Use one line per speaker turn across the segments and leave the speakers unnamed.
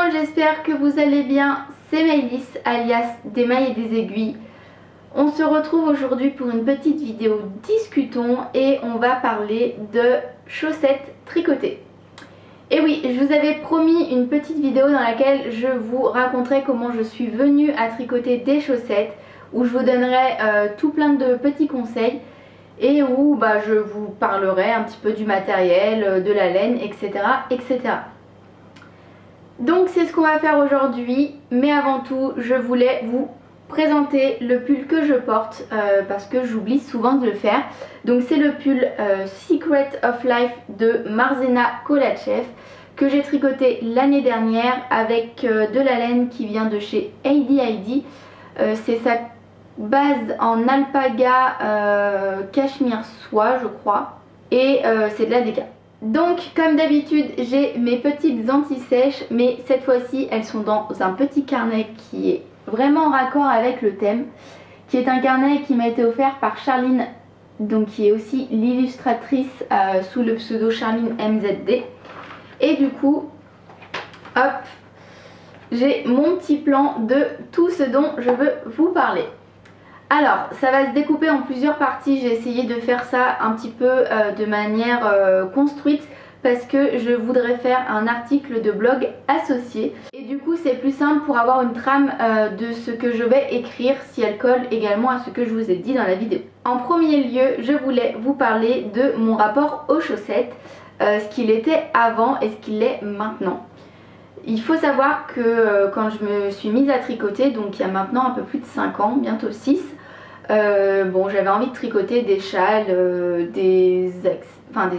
monde, j'espère que vous allez bien. C'est Maëlys, alias des mailles et des aiguilles. On se retrouve aujourd'hui pour une petite vidéo discutons et on va parler de chaussettes tricotées. Et oui, je vous avais promis une petite vidéo dans laquelle je vous raconterai comment je suis venue à tricoter des chaussettes, où je vous donnerai tout plein de petits conseils et où je vous parlerai un petit peu du matériel, de la laine, etc. etc. Donc c'est ce qu'on va faire aujourd'hui, mais avant tout je voulais vous présenter le pull que je porte parce que j'oublie souvent de le faire. Donc c'est le pull Secret of Life de Marzena Kolachev que j'ai tricoté l'année dernière avec de la laine qui vient de chez Heidi Heidi. C'est sa base en alpaga cachemire soie je crois et c'est de la déca. Donc comme d'habitude j'ai mes petites anti-sèches, mais cette fois-ci elles sont dans un petit carnet qui est vraiment en raccord avec le thème, qui est un carnet qui m'a été offert par Charline, donc qui est aussi l'illustratrice sous le pseudo Charline MZD. Et du coup, hop, j'ai mon petit plan de tout ce dont je veux vous parler. Alors, ça va se découper en plusieurs parties. J'ai essayé de faire ça un petit peu de manière construite parce que je voudrais faire un article de blog associé. Et du coup, c'est plus simple pour avoir une trame de ce que je vais écrire si elle colle également à ce que je vous ai dit dans la vidéo. En premier lieu, je voulais vous parler de mon rapport aux chaussettes, ce qu'il était avant et ce qu'il est maintenant. Il faut savoir que quand je me suis mise à tricoter, donc il y a maintenant un peu plus de 5 ans, bientôt 6, j'avais envie de tricoter des châles, des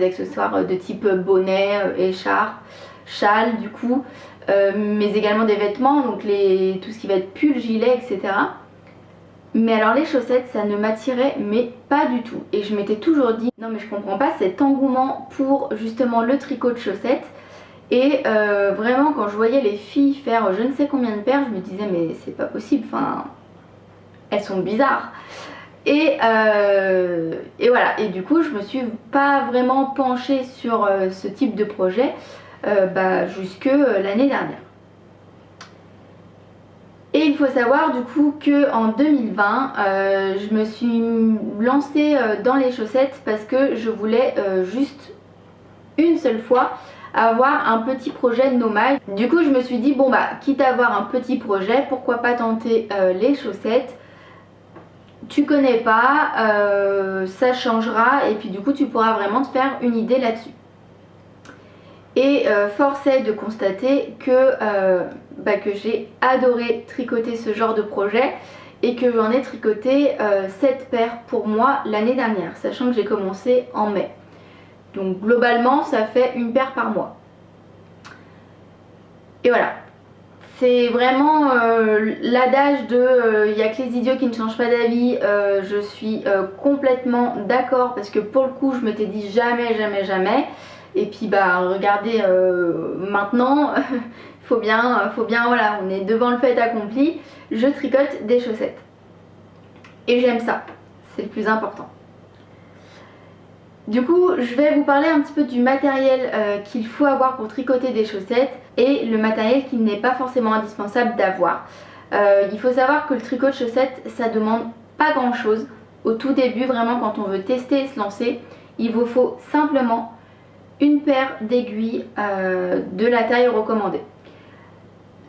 accessoires de type bonnet, écharpe, châle du coup, mais également des vêtements, donc tout ce qui va être pull, gilet, etc. Mais alors les chaussettes, ça ne m'attirait mais pas du tout. Et je m'étais toujours dit, non mais je comprends pas cet engouement pour justement le tricot de chaussettes. Et vraiment quand je voyais les filles faire je ne sais combien de paires, je me disais mais c'est pas possible, enfin elles sont bizarres. Et voilà, et du coup je me suis pas vraiment penchée sur ce type de projet jusque l'année dernière. Et il faut savoir du coup que en 2020 je me suis lancée dans les chaussettes parce que je voulais juste une seule fois avoir un petit projet nomade. Du coup je me suis dit quitte à avoir un petit projet, pourquoi pas tenter les chaussettes. Tu connais pas, ça changera et puis du coup tu pourras vraiment te faire une idée là-dessus. Et force est de constater que j'ai adoré tricoter ce genre de projet et que j'en ai tricoté 7 paires pour moi l'année dernière, sachant que j'ai commencé en mai. Donc globalement ça fait une paire par mois. Et voilà. C'est vraiment l'adage de il n'y a que les idiots qui ne changent pas d'avis. Je suis complètement d'accord parce que pour le coup je m'étais dit jamais jamais jamais. Et puis regardez maintenant faut bien voilà, on est devant le fait accompli. Je tricote des chaussettes. Et j'aime ça, c'est le plus important. Du coup je vais vous parler un petit peu du matériel qu'il faut avoir pour tricoter des chaussettes et le matériel qui n'est pas forcément indispensable d'avoir. Il faut savoir que le tricot de chaussettes ça demande pas grand chose. Au tout début vraiment quand on veut tester et se lancer, il vous faut simplement une paire d'aiguilles de la taille recommandée.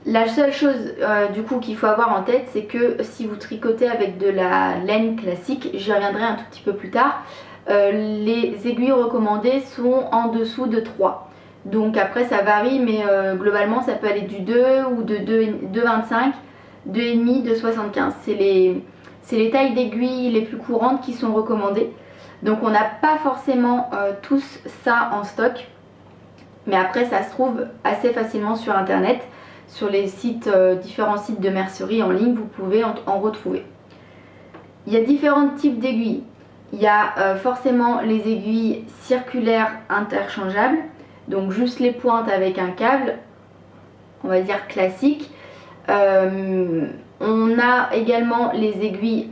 La seule chose du coup qu'il faut avoir en tête, c'est que si vous tricotez avec de la laine classique, j'y reviendrai un tout petit peu plus tard, les aiguilles recommandées sont en dessous de 3. Donc après ça varie mais globalement ça peut aller du 2 ou de 2,25, 2,5, 2,75. C'est les tailles d'aiguilles les plus courantes qui sont recommandées. Donc on n'a pas forcément tous ça en stock. Mais après ça se trouve assez facilement sur internet. Sur les sites, différents sites de mercerie en ligne, vous pouvez en retrouver. Il y a différents types d'aiguilles. Il y a forcément les aiguilles circulaires interchangeables, donc juste les pointes avec un câble, on va dire classique. On a également les aiguilles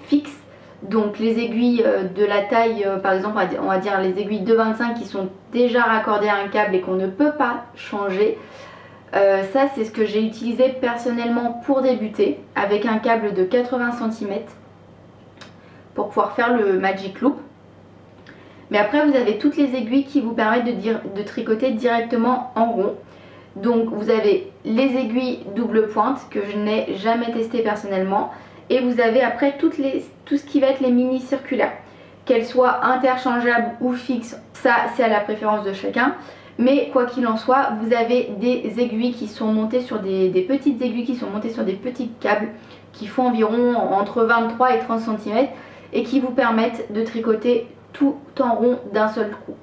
fixes, donc les aiguilles de la taille, par exemple on va dire les aiguilles 2,25 qui sont déjà raccordées à un câble et qu'on ne peut pas changer. Ça c'est ce que j'ai utilisé personnellement pour débuter avec un câble de 80 cm pour pouvoir faire le Magic Loop. Mais après vous avez toutes les aiguilles qui vous permettent de tricoter directement en rond. Donc vous avez les aiguilles double pointe que je n'ai jamais testé personnellement. Et vous avez après tout ce qui va être les mini circulaires. Qu'elles soient interchangeables ou fixes, ça c'est à la préférence de chacun. Mais quoi qu'il en soit, vous avez des aiguilles qui sont montées sur des petites aiguilles qui sont montées sur des petits câbles qui font environ entre 23 et 30 cm et qui vous permettent de tricoter tout en rond d'un seul coup.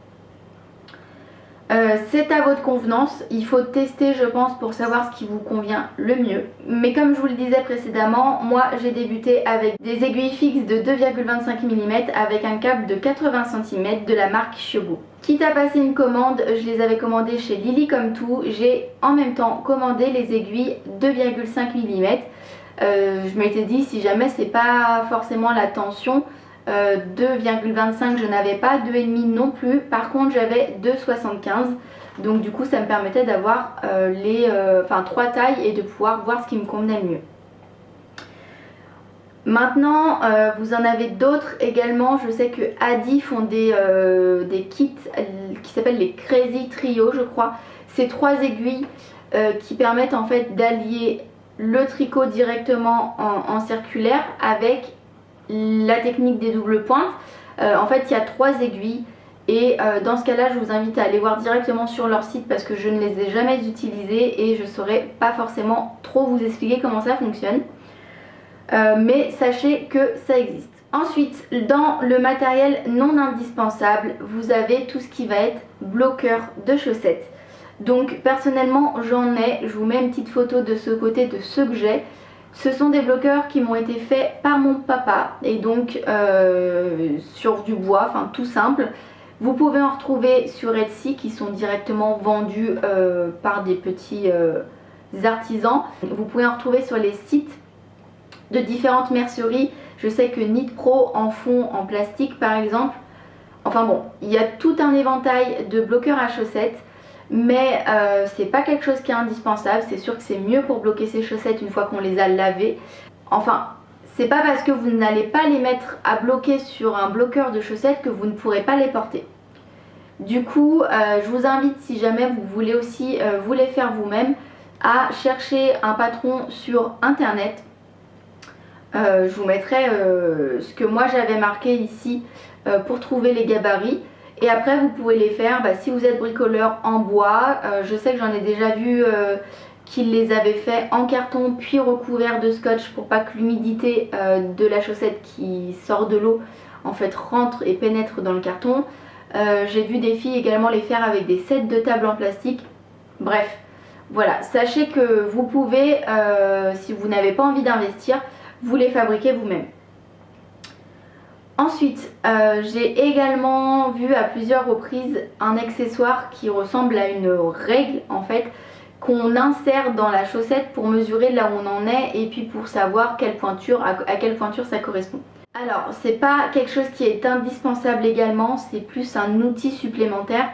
C'est à votre convenance, il faut tester je pense pour savoir ce qui vous convient le mieux. Mais comme je vous le disais précédemment, moi j'ai débuté avec des aiguilles fixes de 2,25 mm avec un câble de 80 cm de la marque Shogo. Quitte à passer une commande, je les avais commandées chez Lily comme tout, j'ai en même temps commandé les aiguilles 2,5 mm. Je m'étais dit si jamais c'est pas forcément la tension, 2,25 je n'avais pas, 2,5 non plus, par contre j'avais 2,75, donc du coup ça me permettait d'avoir trois tailles et de pouvoir voir ce qui me convenait le mieux. Maintenant vous en avez d'autres également, je sais que Adi font des kits qui s'appellent les Crazy Trio je crois. C'est 3 aiguilles qui permettent en fait d'allier le tricot directement en circulaire avec la technique des doubles pointes. En fait il y a 3 aiguilles et dans ce cas là je vous invite à aller voir directement sur leur site parce que je ne les ai jamais utilisées et je ne saurais pas forcément trop vous expliquer comment ça fonctionne. Mais sachez que ça existe. Ensuite, dans le matériel non indispensable, vous avez tout ce qui va être bloqueur de chaussettes. Donc personnellement j'en ai, je vous mets une petite photo de ce côté de ceux que j'ai. Ce sont des bloqueurs qui m'ont été faits par mon papa et donc sur du bois, enfin tout simple. Vous pouvez en retrouver sur Etsy qui sont directement vendus par des petits artisans. Vous pouvez en retrouver sur les sites de différentes merceries. Je sais que Knit Pro en font en plastique par exemple. Enfin bon, il y a tout un éventail de bloqueurs à chaussettes. Mais c'est pas quelque chose qui est indispensable, c'est sûr que c'est mieux pour bloquer ses chaussettes une fois qu'on les a lavées. Enfin, c'est pas parce que vous n'allez pas les mettre à bloquer sur un bloqueur de chaussettes que vous ne pourrez pas les porter. Du coup, je vous invite, si jamais vous voulez aussi vous les faire vous-même, à chercher un patron sur internet. Je vous mettrai ce que moi j'avais marqué ici pour trouver les gabarits. Et après vous pouvez les faire si vous êtes bricoleur en bois. Je sais que j'en ai déjà vu qu'ils les avaient fait en carton puis recouverts de scotch pour pas que l'humidité de la chaussette qui sort de l'eau en fait rentre et pénètre dans le carton. J'ai vu des filles également les faire avec des sets de table en plastique. Bref, voilà, sachez que vous pouvez, si vous n'avez pas envie d'investir, vous les fabriquer vous-même. Ensuite, j'ai également vu à plusieurs reprises un accessoire qui ressemble à une règle en fait qu'on insère dans la chaussette pour mesurer là où on en est et puis pour savoir à quelle pointure ça correspond. Alors c'est pas quelque chose qui est indispensable également, c'est plus un outil supplémentaire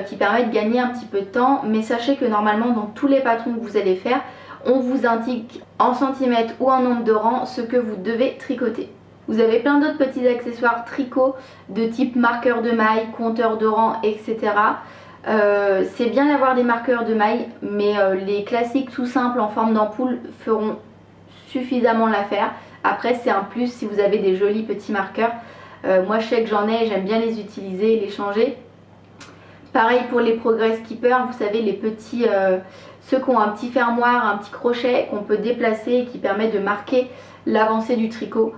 qui permet de gagner un petit peu de temps, mais sachez que normalement dans tous les patrons que vous allez faire, on vous indique en centimètres ou en nombre de rangs ce que vous devez tricoter. Vous avez plein d'autres petits accessoires tricot de type marqueur de mailles, compteur de rang, etc. C'est bien d'avoir des marqueurs de mailles, mais les classiques tout simples en forme d'ampoule feront suffisamment l'affaire. Après c'est un plus si vous avez des jolis petits marqueurs. Moi je sais que j'en ai, j'aime bien les utiliser, les changer. Pareil pour les Progress Keeper, vous savez les petits, ceux qui ont un petit fermoir, un petit crochet qu'on peut déplacer et qui permet de marquer l'avancée du tricot.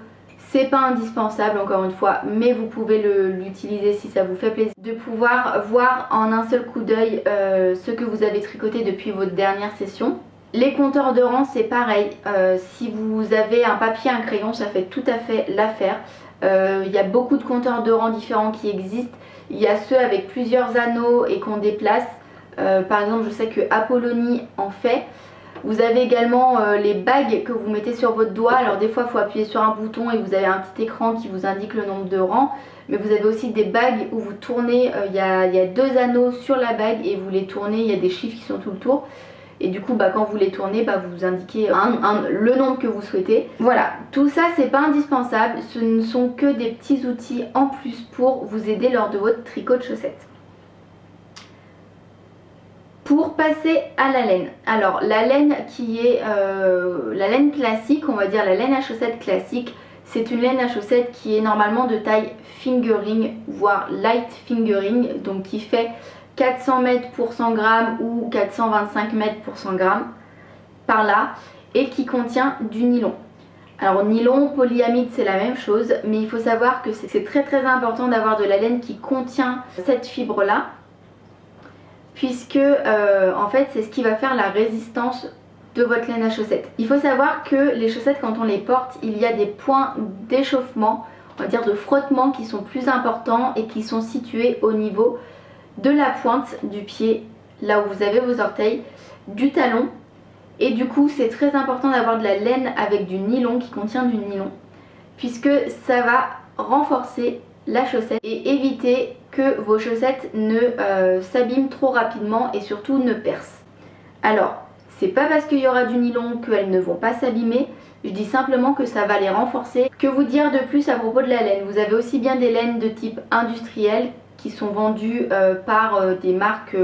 C'est pas indispensable encore une fois, mais vous pouvez l'utiliser si ça vous fait plaisir de pouvoir voir en un seul coup d'œil ce que vous avez tricoté depuis votre dernière session. Les compteurs de rang c'est pareil, si vous avez un papier, un crayon, ça fait tout à fait l'affaire. Il y a beaucoup de compteurs de rang différents qui existent. Il y a ceux avec plusieurs anneaux et qu'on déplace. Par exemple je sais que Apollonie en fait. Vous avez également les bagues que vous mettez sur votre doigt. Alors des fois il faut appuyer sur un bouton et vous avez un petit écran qui vous indique le nombre de rangs. Mais vous avez aussi des bagues où vous tournez, il y a 2 anneaux sur la bague et vous les tournez, il y a des chiffres qui sont tout le tour. et du coup quand vous les tournez vous indiquez le nombre que vous souhaitez. Voilà, tout ça c'est pas indispensable, ce ne sont que des petits outils en plus pour vous aider lors de votre tricot de chaussettes. Pour passer à la laine, alors la laine qui est la laine classique, on va dire la laine à chaussettes classique, c'est une laine à chaussettes qui est normalement de taille fingering, voire light fingering, donc qui fait 400 mètres pour 100 grammes ou 425 mètres pour 100 grammes, par là, et qui contient du nylon. Alors nylon, polyamide c'est la même chose, mais il faut savoir que c'est très important d'avoir de la laine qui contient cette fibre là, puisque en fait c'est ce qui va faire la résistance de votre laine à chaussettes. Il faut savoir que les chaussettes quand on les porte, il y a des points d'échauffement, on va dire de frottement qui sont plus importants et qui sont situés au niveau de la pointe du pied, là où vous avez vos orteils, du talon, et du coup c'est très important d'avoir de la laine avec du nylon, qui contient du nylon, puisque ça va renforcer la chaussette et éviter que vos chaussettes ne s'abîment trop rapidement et surtout ne percent. Alors c'est pas parce qu'il y aura du nylon qu'elles ne vont pas s'abîmer, je dis simplement que ça va les renforcer. Que vous dire de plus à propos de la laine? Vous avez aussi bien des laines de type industriel qui sont vendues par des marques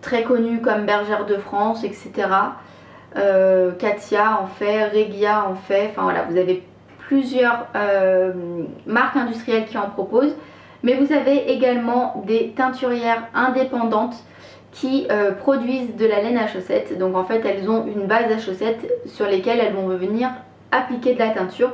très connues comme Bergère de France, etc. Katia en fait, Regia en fait, enfin voilà, vous avez plusieurs marques industrielles qui en proposent, mais vous avez également des teinturières indépendantes qui produisent de la laine à chaussettes. Donc en fait elles ont une base à chaussettes sur lesquelles elles vont venir appliquer de la teinture,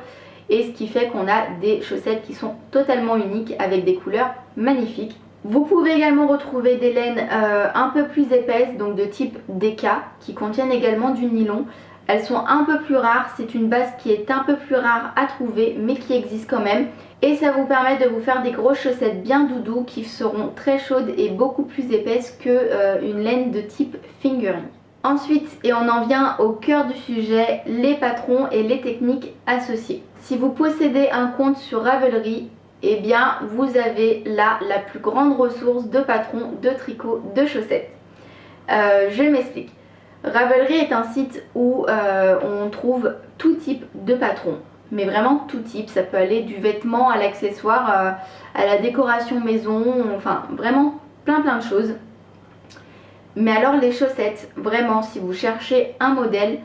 et ce qui fait qu'on a des chaussettes qui sont totalement uniques avec des couleurs magnifiques. Vous pouvez également retrouver des laines un peu plus épaisses, donc de type DK, qui contiennent également du nylon. Elles sont un peu plus rares, c'est une base qui est un peu plus rare à trouver mais qui existe quand même, et ça vous permet de vous faire des grosses chaussettes bien doudou qui seront très chaudes et beaucoup plus épaisses que une laine de type fingering. Ensuite, et on en vient au cœur du sujet, les patrons et les techniques associées. Si vous possédez un compte sur Ravelry, eh bien vous avez là la plus grande ressource de patrons, de tricot, de chaussettes. Je m'explique. Ravelry est un site où on trouve tout type de patrons, mais vraiment tout type. Ça peut aller du vêtement à l'accessoire, à la décoration maison, enfin vraiment plein de choses. Mais alors les chaussettes, vraiment si vous cherchez un modèle,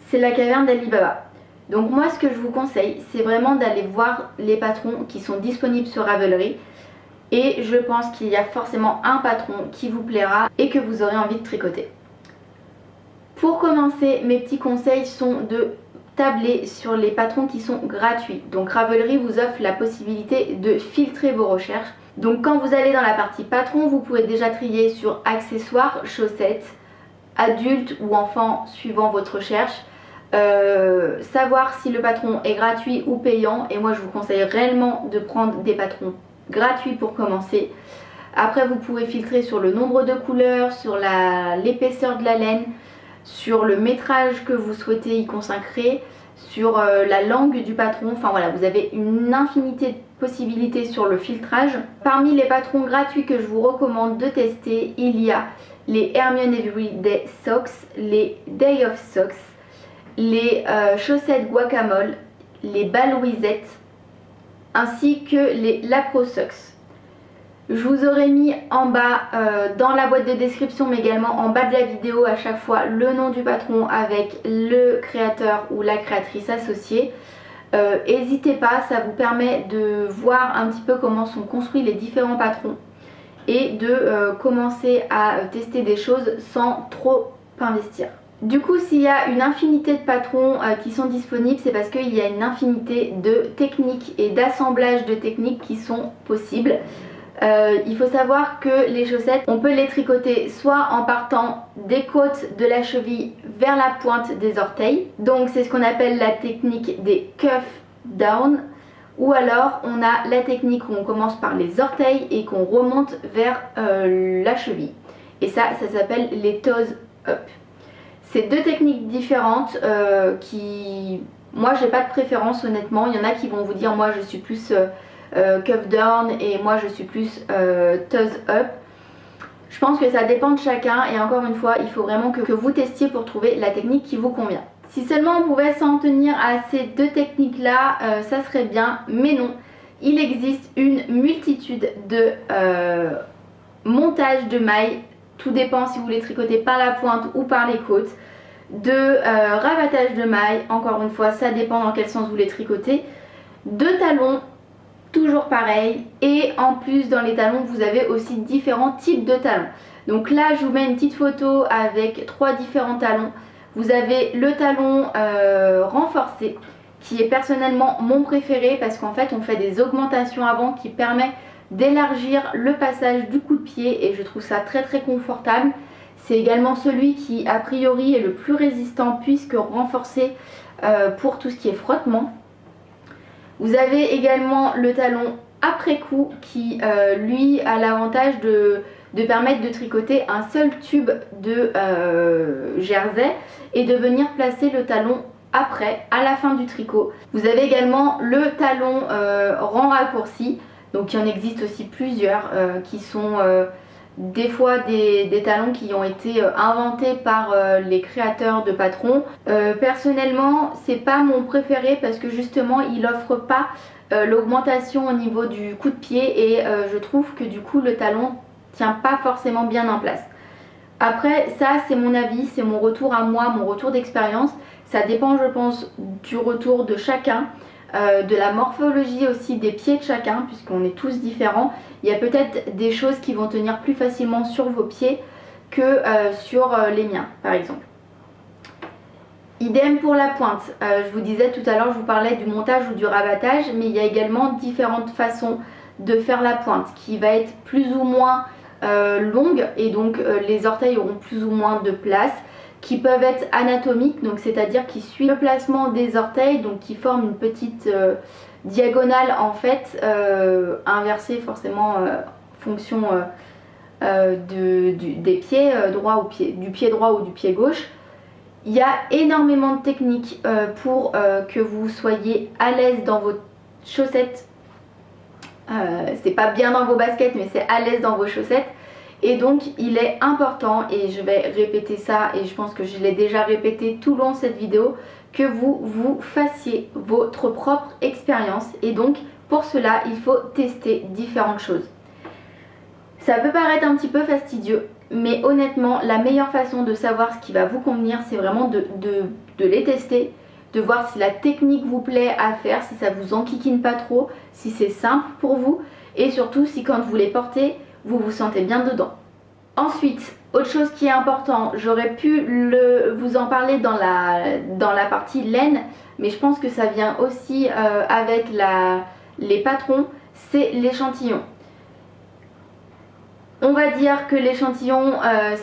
c'est la caverne d'Ali Baba. Donc moi ce que je vous conseille, c'est vraiment d'aller voir les patrons qui sont disponibles sur Ravelry, et je pense qu'il y a forcément un patron qui vous plaira et que vous aurez envie de tricoter. Pour commencer, mes petits conseils sont de tabler sur les patrons qui sont gratuits. Donc Ravelry vous offre la possibilité de filtrer vos recherches. Donc quand vous allez dans la partie patron, vous pouvez déjà trier sur accessoires, chaussettes, adultes ou enfants suivant votre recherche. Savoir si le patron est gratuit ou payant, et moi je vous conseille réellement de prendre des patrons gratuits pour commencer. Après vous pouvez filtrer sur le nombre de couleurs, sur l'épaisseur de la laine, sur le métrage que vous souhaitez y consacrer, sur la langue du patron. Enfin voilà, vous avez une infinité de possibilités sur le filtrage. Parmi les patrons gratuits que je vous recommande de tester, il y a les Hermione Everyday Socks, les Day of Socks, les chaussettes guacamole, les balouisettes, ainsi que les Lapro Socks. Je vous aurai mis en bas dans la boîte de description, mais également en bas de la vidéo à chaque fois, le nom du patron avec le créateur ou la créatrice associée. N'hésitez pas, ça vous permet de voir un petit peu comment sont construits les différents patrons et de commencer à tester des choses sans trop investir. Du coup, s'il y a une infinité de patrons qui sont disponibles, c'est parce qu'il y a une infinité de techniques et d'assemblages de techniques qui sont possibles. Il faut savoir que les chaussettes, on peut les tricoter soit en partant des côtes de la cheville vers la pointe des orteils, donc c'est ce qu'on appelle la technique des cuff down, ou alors on a la technique où on commence par les orteils et qu'on remonte vers la cheville, et ça s'appelle les toes up. C'est deux techniques différentes qui, moi j'ai pas de préférence honnêtement. Il y en a qui vont vous dire moi je suis plus cuff down et moi je suis plus toes up. Je pense que ça dépend de chacun et encore une fois, il faut vraiment que vous testiez pour trouver la technique qui vous convient. Si seulement on pouvait s'en tenir à ces deux techniques-là, ça serait bien, mais non. Il existe une multitude de montages de mailles, tout dépend si vous les tricotez par la pointe ou par les côtes, de rabattage de mailles, encore une fois, ça dépend dans quel sens vous les tricotez, de talons, toujours pareil, et en plus dans les talons vous avez aussi différents types de talons. Donc là je vous mets une petite photo avec 3 différents talons. Vous avez le talon renforcé qui est personnellement mon préféré parce qu'en fait on fait des augmentations avant qui permet d'élargir le passage du coup de pied et je trouve ça très confortable. C'est également celui qui a priori est le plus résistant puisque renforcé pour tout ce qui est frottement. Vous avez également le talon après coup qui lui a l'avantage de permettre de tricoter un seul tube de jersey et de venir placer le talon après à la fin du tricot. Vous avez également le talon rang raccourci, donc il en existe aussi plusieurs qui sont des fois des talons qui ont été inventés par les créateurs de patrons. Personnellement c'est pas mon préféré parce que justement il offre pas l'augmentation au niveau du coup de pied et je trouve que du coup le talon tient pas forcément bien en place. Après ça c'est mon avis, c'est mon retour à moi, mon retour d'expérience. Ça dépend je pense du retour de chacun. De la morphologie aussi des pieds de chacun puisqu'on est tous différents. Il y a peut-être des choses qui vont tenir plus facilement sur vos pieds que sur les miens par exemple. Idem pour la pointe, je vous disais tout à l'heure, je vous parlais du montage ou du rabattage, mais il y a également différentes façons de faire la pointe qui va être plus ou moins longue et donc les orteils auront plus ou moins de place, qui peuvent être anatomiques, donc c'est-à-dire qui suivent le placement des orteils, donc qui forment une petite diagonale en fait, inversée forcément fonction des pieds droits du pied droit ou du pied gauche. Il y a énormément de techniques pour que vous soyez à l'aise dans vos chaussettes. C'est pas bien dans vos baskets, mais c'est à l'aise dans vos chaussettes. Et donc il est important, et je vais répéter ça, et je pense que je l'ai déjà répété tout le long de cette vidéo, que vous fassiez votre propre expérience. Et donc pour cela il faut tester différentes choses. Ça peut paraître un petit peu fastidieux, mais honnêtement la meilleure façon de savoir ce qui va vous convenir c'est vraiment de les tester, de voir si la technique vous plaît à faire, si ça vous enquiquine pas trop, si c'est simple pour vous et surtout si quand vous les portez vous vous sentez bien dedans. Ensuite, autre chose qui est important, j'aurais pu vous en parler dans la partie laine, mais je pense que ça vient aussi avec les patrons, c'est l'échantillon. On va dire que l'échantillon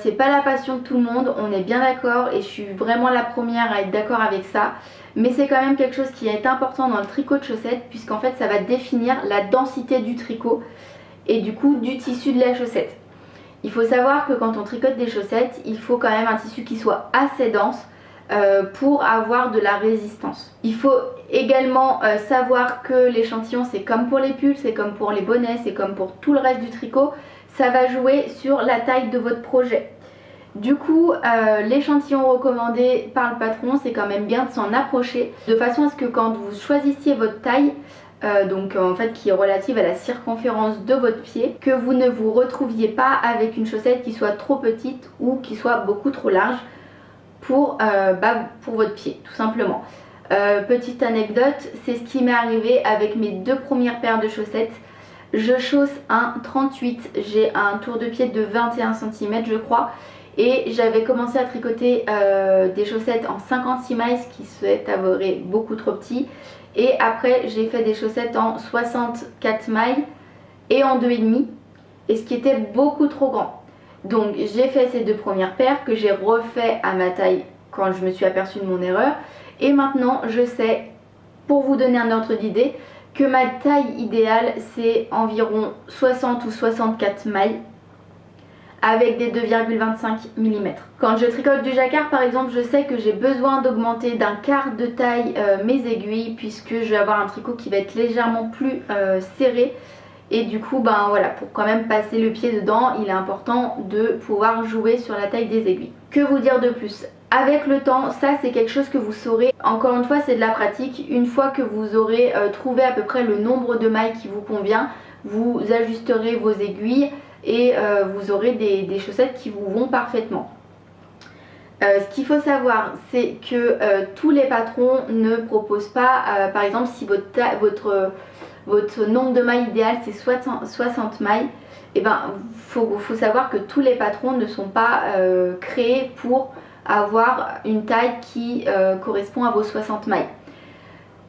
c'est pas la passion de tout le monde, on est bien d'accord et je suis vraiment la première à être d'accord avec ça, mais c'est quand même quelque chose qui est important dans le tricot de chaussettes puisqu'en fait ça va définir la densité du tricot et du coup du tissu de la chaussette. Il faut savoir que quand on tricote des chaussettes, il faut quand même un tissu qui soit assez dense pour avoir de la résistance. Il faut également savoir que l'échantillon c'est comme pour les pulls, c'est comme pour les bonnets, c'est comme pour tout le reste du tricot, ça va jouer sur la taille de votre projet. Du coup l'échantillon recommandé par le patron c'est quand même bien de s'en approcher de façon à ce que quand vous choisissiez votre taille, donc en fait qui est relative à la circonférence de votre pied, que vous ne vous retrouviez pas avec une chaussette qui soit trop petite ou qui soit beaucoup trop large pour votre pied tout simplement. Petite anecdote, c'est ce qui m'est arrivé avec mes 2 premières paires de chaussettes. Je chausse un 38, j'ai un tour de pied de 21 cm je crois et j'avais commencé à tricoter des chaussettes en 56 mailles ce qui s'est avéré beaucoup trop petit. Et après j'ai fait des chaussettes en 64 mailles et en 2,5 et ce qui était beaucoup trop grand. Donc j'ai fait ces 2 premières paires que j'ai refait à ma taille quand je me suis aperçue de mon erreur. Et maintenant je sais, pour vous donner un ordre d'idée, que ma taille idéale c'est environ 60 ou 64 mailles avec des 2,25 mm. Quand je tricote du jacquard par exemple, je sais que j'ai besoin d'augmenter d'un quart de taille mes aiguilles puisque je vais avoir un tricot qui va être légèrement plus serré et du coup ben voilà, pour quand même passer le pied dedans, il est important de pouvoir jouer sur la taille des aiguilles. Que vous dire de plus? Avec le temps, ça c'est quelque chose que vous saurez, encore une fois c'est de la pratique, une fois que vous aurez trouvé à peu près le nombre de mailles qui vous convient, vous ajusterez vos aiguilles et vous aurez des chaussettes qui vous vont parfaitement. Ce qu'il faut savoir, c'est que tous les patrons ne proposent pas, par exemple si votre nombre de mailles idéal c'est 60 mailles, et ben faut savoir que tous les patrons ne sont pas créés pour avoir une taille qui correspond à vos 60 mailles.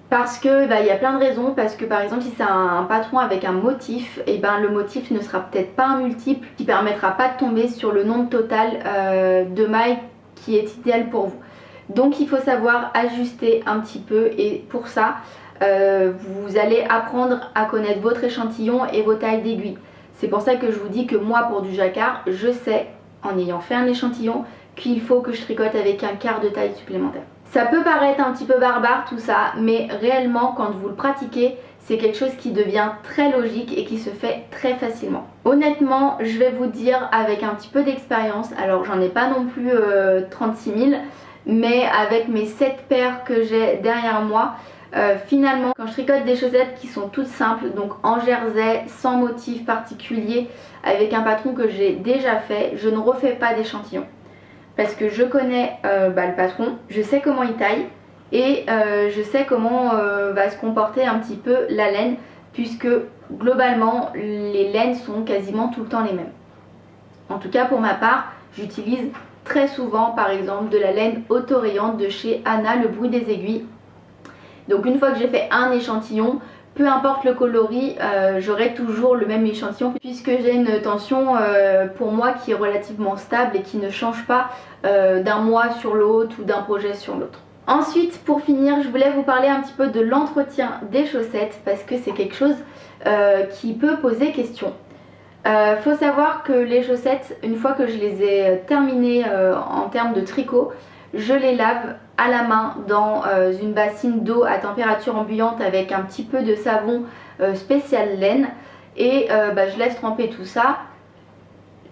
Parce que il y a plein de raisons, parce que par exemple si c'est un patron avec un motif, et ben le motif ne sera peut-être pas un multiple qui permettra pas de tomber sur le nombre total de mailles qui est idéal pour vous. Donc il faut savoir ajuster un petit peu, et pour ça vous allez apprendre à connaître votre échantillon et vos tailles d'aiguille. C'est pour ça que je vous dis que moi pour du jacquard, je sais en ayant fait un échantillon qu'il faut que je tricote avec un quart de taille supplémentaire. Ça peut paraître un petit peu barbare tout ça, mais réellement quand vous le pratiquez, c'est quelque chose qui devient très logique et qui se fait très facilement. Honnêtement, je vais vous dire avec un petit peu d'expérience, alors j'en ai pas non plus 36 000, mais avec mes 7 paires que j'ai derrière moi, finalement quand je tricote des chaussettes qui sont toutes simples, donc en jersey, sans motif particulier, avec un patron que j'ai déjà fait, je ne refais pas d'échantillon. Parce que je connais le patron, je sais comment il taille et je sais comment va se comporter un petit peu la laine, puisque globalement les laines sont quasiment tout le temps les mêmes. En tout cas pour ma part, j'utilise très souvent par exemple de la laine autorayante de chez Anna, le bruit des aiguilles. Donc une fois que j'ai fait un échantillon, peu importe le coloris, j'aurai toujours le même échantillon, puisque j'ai une tension pour moi qui est relativement stable et qui ne change pas d'un mois sur l'autre ou d'un projet sur l'autre. Ensuite, pour finir, je voulais vous parler un petit peu de l'entretien des chaussettes, parce que c'est quelque chose qui peut poser question. Faut savoir que les chaussettes, une fois que je les ai terminées en termes de tricot, je les lave à la main dans une bassine d'eau à température ambiante avec un petit peu de savon spécial laine, et je laisse tremper tout ça.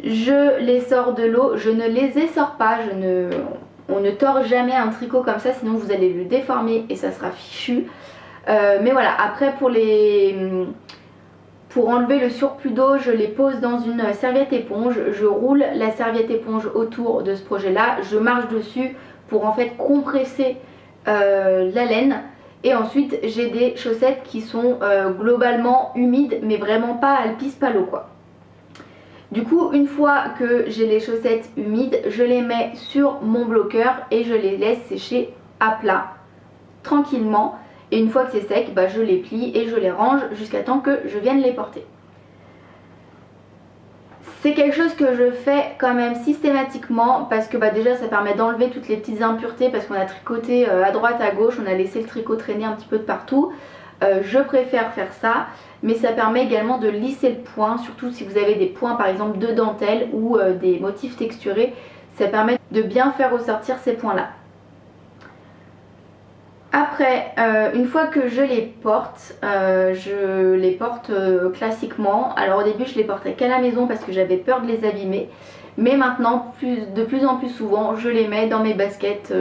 Je les sors de l'eau, je ne les essore pas, on ne tord jamais un tricot comme ça, sinon vous allez le déformer et ça sera fichu. Mais voilà, après pour enlever le surplus d'eau, je les pose dans une serviette éponge, je roule la serviette éponge autour de ce projet là, je marche dessus pour en fait compresser la laine, et ensuite j'ai des chaussettes qui sont globalement humides mais vraiment pas alpispalo quoi. Du coup une fois que j'ai les chaussettes humides, je les mets sur mon bloqueur et je les laisse sécher à plat tranquillement, et une fois que c'est sec, je les plie et je les range jusqu'à temps que je vienne les porter. C'est quelque chose que je fais quand même systématiquement, parce que déjà ça permet d'enlever toutes les petites impuretés, parce qu'on a tricoté à droite à gauche, on a laissé le tricot traîner un petit peu de partout. Je préfère faire ça, mais ça permet également de lisser le point, surtout si vous avez des points par exemple de dentelle ou des motifs texturés, ça permet de bien faire ressortir ces points là. Après, une fois que je les porte classiquement. Alors au début je les portais qu'à la maison parce que j'avais peur de les abîmer, mais maintenant de plus en plus souvent je les mets dans mes baskets,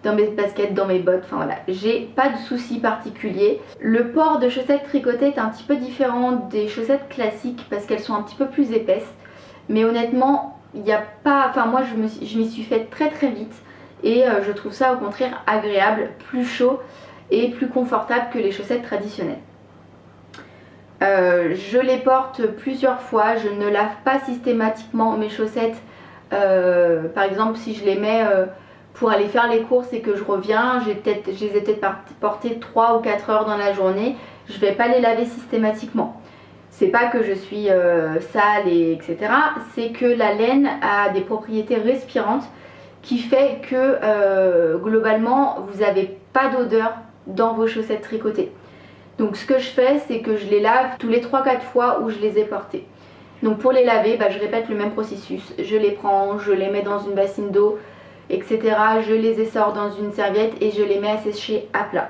dans mes bottes, enfin voilà, j'ai pas de soucis particuliers. Le port de chaussettes tricotées est un petit peu différent des chaussettes classiques parce qu'elles sont un petit peu plus épaisses, mais honnêtement il n'y a pas, enfin moi je m'y suis faite très très vite. Et je trouve ça au contraire agréable, plus chaud et plus confortable que les chaussettes traditionnelles. Je les porte plusieurs fois, je ne lave pas systématiquement mes chaussettes. Par exemple si je les mets pour aller faire les courses et que je reviens, je les ai peut-être portées 3 ou 4 heures dans la journée, je ne vais pas les laver systématiquement. C'est pas que je suis sale etc. C'est que la laine a des propriétés respirantes qui fait que globalement vous n'avez pas d'odeur dans vos chaussettes tricotées. Donc ce que je fais, c'est que je les lave tous les 3-4 fois où je les ai portées. Donc pour les laver, je répète le même processus. Je les prends, je les mets dans une bassine d'eau, etc. Je les essore dans une serviette et je les mets à sécher à plat.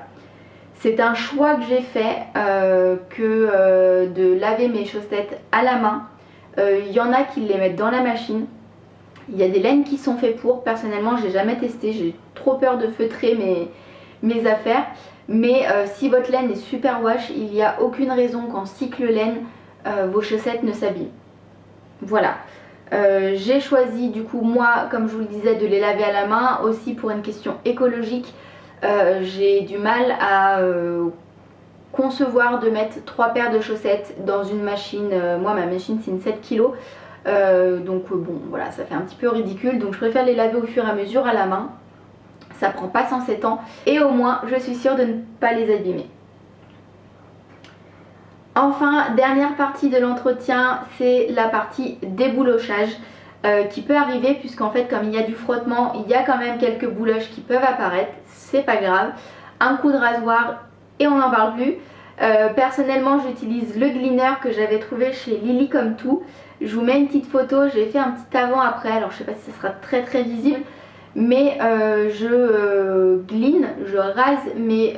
C'est un choix que j'ai fait de laver mes chaussettes à la main. Il y en a qui les mettent dans la machine. Il y a des laines qui sont faites pour. Personnellement, j'ai jamais testé. J'ai trop peur de feutrer mes affaires. Mais si votre laine est super wash, il n'y a aucune raison qu'en cycle laine, vos chaussettes ne s'abîment. Voilà. J'ai choisi du coup moi, comme je vous le disais, de les laver à la main. Aussi pour une question écologique. J'ai du mal à concevoir de mettre 3 paires de chaussettes dans une machine. Moi ma machine c'est une 7 kg. Donc bon voilà, ça fait un petit peu ridicule. Donc je préfère les laver au fur et à mesure à la main. Ça prend pas 107 ans. Et au moins je suis sûre de ne pas les abîmer. Enfin, dernière partie de l'entretien, c'est la partie déboulochage. Qui peut arriver puisqu'en fait comme il y a du frottement, il y a quand même quelques bouloches qui peuvent apparaître, c'est pas grave. Un coup de rasoir et on n'en parle plus. Personnellement j'utilise le Gleaner que j'avais trouvé chez Lily Comme Tout. Je vous mets une petite photo, j'ai fait un petit avant après, alors je sais pas si ça sera très visible, mais je glean, je rase mes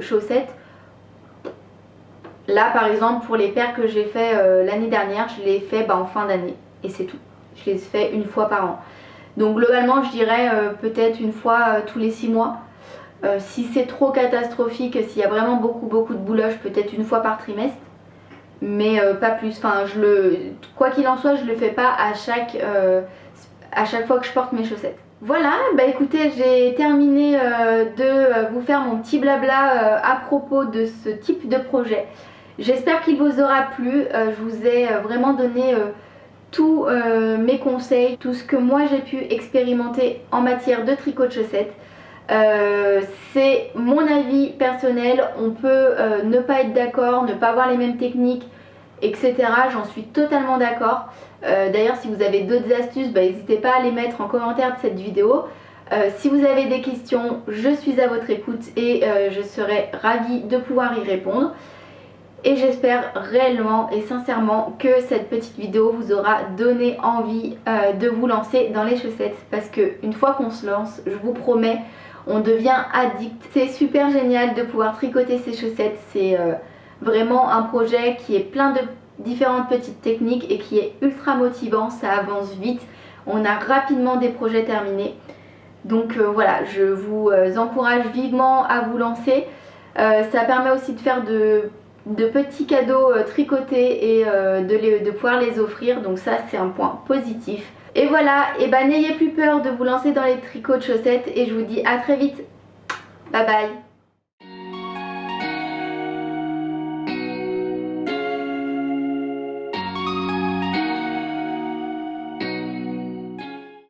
chaussettes. Là par exemple pour les paires que j'ai fait l'année dernière, je les ai fait en fin d'année et c'est tout. Je les fais une fois par an. Donc globalement je dirais peut-être une fois tous les 6 mois. Si c'est trop catastrophique, s'il y a vraiment beaucoup de bouloches, peut-être une fois par trimestre. Mais pas plus. Enfin, quoi qu'il en soit, je le fais pas à chaque fois que je porte mes chaussettes. Voilà, bah écoutez, j'ai terminé de vous faire mon petit blabla à propos de ce type de projet. J'espère qu'il vous aura plu. Je vous ai vraiment donné tous mes conseils, tout ce que moi j'ai pu expérimenter en matière de tricot de chaussettes. C'est mon avis personnel, on peut ne pas être d'accord, ne pas avoir les mêmes techniques, etc. J'en suis totalement d'accord. D'ailleurs si vous avez d'autres astuces, n'hésitez pas à les mettre en commentaire de cette vidéo. Si vous avez des questions, je suis à votre écoute et je serai ravie de pouvoir y répondre. Et j'espère réellement et sincèrement que cette petite vidéo vous aura donné envie de vous lancer dans les chaussettes. Parce qu'une fois qu'on se lance, je vous promets, on devient addict. C'est super génial de pouvoir tricoter ces chaussettes. C'est vraiment un projet qui est plein de différentes petites techniques et qui est ultra motivant. Ça avance vite. On a rapidement des projets terminés. Donc voilà, je vous encourage vivement à vous lancer. Ça permet aussi de faire de petits cadeaux tricotés et de pouvoir les offrir, donc ça c'est un point positif. Et voilà, et n'ayez plus peur de vous lancer dans les tricots de chaussettes et je vous dis à très vite. Bye bye.